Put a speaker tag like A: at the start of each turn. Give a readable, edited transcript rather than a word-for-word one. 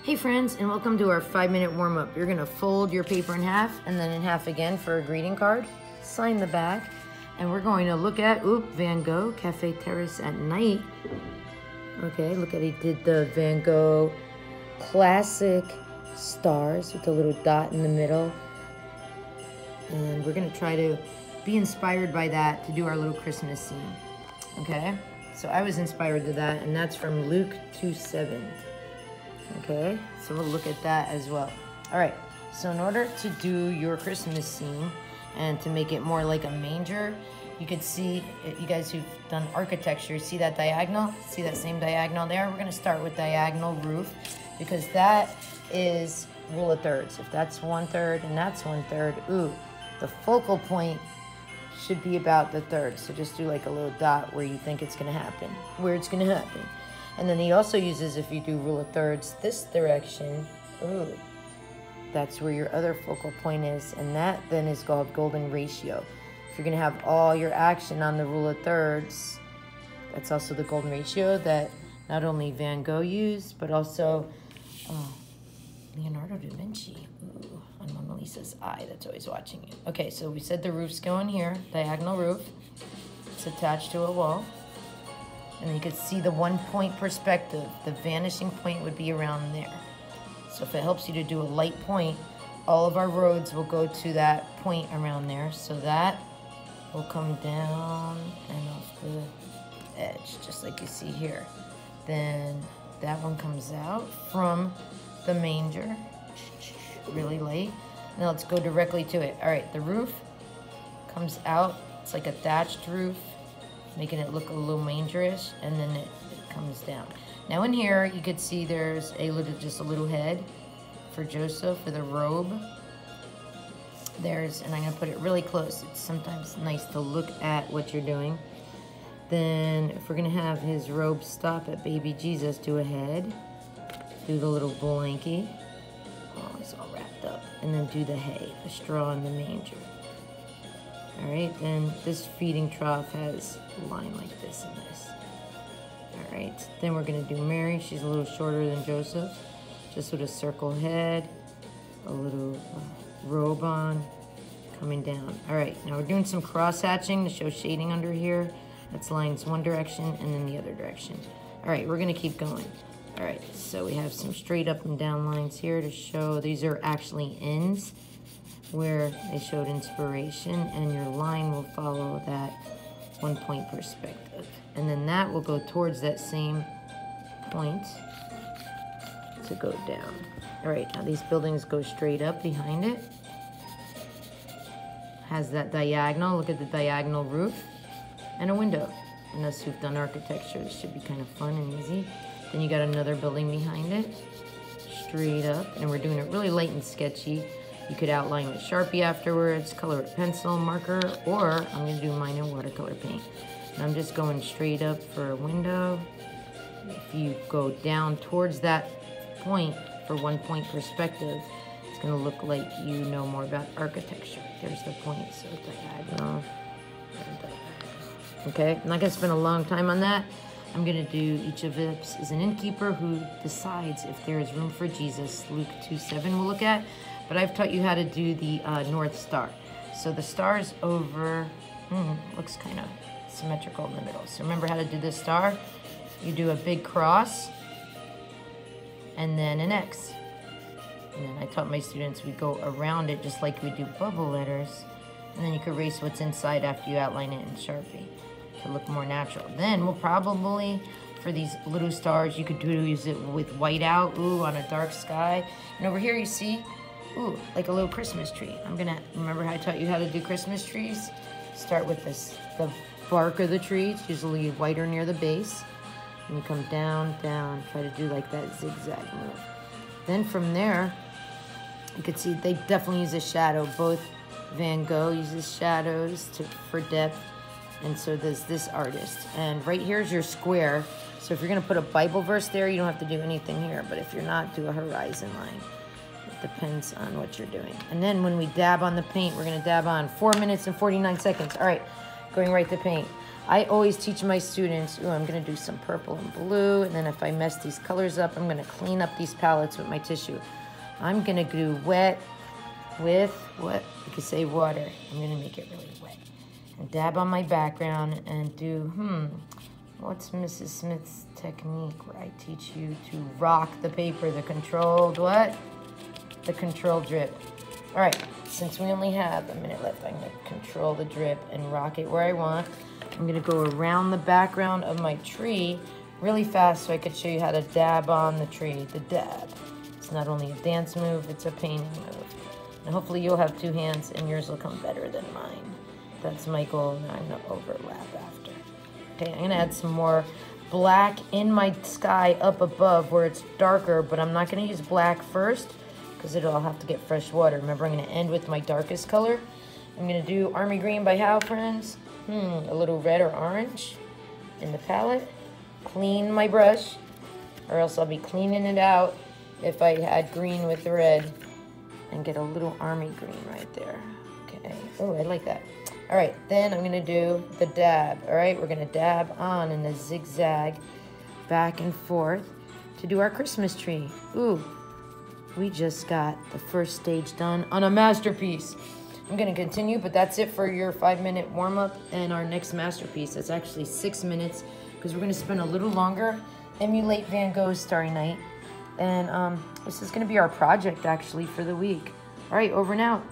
A: Hey friends, and welcome to our 5-minute warm-up. You're gonna fold your paper in half and then in half again for a greeting card. Sign the back, and we're going to look at, Van Gogh, Cafe Terrace at Night. Okay, look at, he did the Van Gogh classic stars with a little dot in the middle. And we're gonna try to be inspired by that to do our little Christmas scene. Okay, so I was inspired to that, and that's from Luke 2:7. Okay, so we'll look at that as well. All right, so in order to do your Christmas scene and to make it more like a manger, you could see, you guys who've done architecture, see that diagonal? See that same diagonal there? We're gonna start with diagonal roof because that is rule of thirds. If that's 1/3 and that's 1/3, the focal point should be about the third. So just do like a little dot where you think it's gonna happen, where it's gonna happen. And then he also uses, if you do rule of thirds, this direction, that's where your other focal point is, and that then is called golden ratio. If you're gonna have all your action on the rule of thirds, that's also the golden ratio that not only Van Gogh used, but also Leonardo da Vinci, on Mona Lisa's eye that's always watching you. Okay, so we said the roof's going here, diagonal roof. It's attached to a wall. And you can see the 1-point perspective. The vanishing point would be around there. So if it helps you to do a light point, all of our roads will go to that point around there. So that will come down and off the edge, just like you see here. Then that one comes out from the manger, really light. Now let's go directly to it. All right, the roof comes out. It's like a thatched roof, making it look a little mangerish, and then it comes down. Now in here, you could see there's just a little head for Joseph, for the robe. And I'm gonna put it really close. It's sometimes nice to look at what you're doing. Then if we're gonna have his robe stop at baby Jesus, do a head, do the little blankie. Oh, it's all wrapped up. And then do the hay, the straw in the manger. All right, then this feeding trough has a line like this and this. All right, then we're gonna do Mary. She's a little shorter than Joseph, just with a circle head, a little robe on, coming down. All right, now we're doing some cross hatching to show shading under here. That's lines one direction and then the other direction. All right, we're gonna keep going. All right, so we have some straight up and down lines here to show these are actually ends, where they showed inspiration, and your line will follow that 1-point perspective. And then that will go towards that same point to go down. All right, now these buildings go straight up behind it. Has that diagonal, look at the diagonal roof, and a window. And those who've done architecture, this should be kind of fun and easy. Then you got another building behind it, straight up, and we're doing it really light and sketchy. You could outline with Sharpie afterwards, color with pencil, marker, or I'm gonna do mine in watercolor paint. And I'm just going straight up for a window. If you go down towards that point for 1-point perspective, it's gonna look like you know more about architecture. There's the point, so diagonal, and diagonal. Okay, I'm not gonna spend a long time on that. I'm gonna do each of this as an innkeeper who decides if there is room for Jesus. Luke 2:7 we'll look at. But I've taught you how to do the North Star. So the star's over, looks kind of symmetrical in the middle. So remember how to do the star? You do a big cross, and then an X. And then I taught my students we go around it just like we do bubble letters. And then you can erase what's inside after you outline it in Sharpie to look more natural. Then we'll probably, for these little stars, you could use it with white out, on a dark sky. And over here you see, like a little Christmas tree. I'm gonna, remember how I taught you how to do Christmas trees? Start with the bark of the tree. It's usually whiter near the base. And you come down, down, try to do like that zigzag move. Then from there, you can see they definitely use a shadow. Both Van Gogh uses shadows for depth, and so does this artist. And right here is your square. So if you're gonna put a Bible verse there, you don't have to do anything here. But if you're not, do a horizon line. Depends on what you're doing. And then when we dab on the paint, we're gonna dab on 4 minutes and 49 seconds. All right, going right to paint. I always teach my students, ooh, I'm gonna do some purple and blue, and then if I mess these colors up, I'm gonna clean up these palettes with my tissue. I'm gonna do wet with, what? You could say water. I'm gonna make it really wet. And dab on my background and do, what's Mrs. Smith's technique where I teach you to rock the paper, the controlled what? The controlled drip. All right, since we only have a minute left, I'm gonna control the drip and rock it where I want. I'm gonna go around the background of my tree really fast so I could show you how to dab on the tree, the dab. It's not only a dance move, it's a painting move. And hopefully you'll have two hands and yours will come better than mine. That's my goal, and I'm gonna overlap after. Okay, I'm gonna add some more black in my sky up above where it's darker, but I'm not gonna use black first because it'll have to get fresh water. Remember, I'm gonna end with my darkest color. I'm gonna do Army Green by How, friends? A little red or orange in the palette. Clean my brush, or else I'll be cleaning it out if I had green with the red, and get a little army green right there. Okay, oh, I like that. All right, then I'm gonna do the dab. All right, we're gonna dab on in a zigzag back and forth to do our Christmas tree. Ooh, we just got the first stage done on a masterpiece. I'm gonna continue, but that's it for your 5-minute warm-up and our next masterpiece. It's actually 6 minutes because we're gonna spend a little longer, emulate Van Gogh's Starry Night. And this is gonna be our project actually for the week. All right, over and out.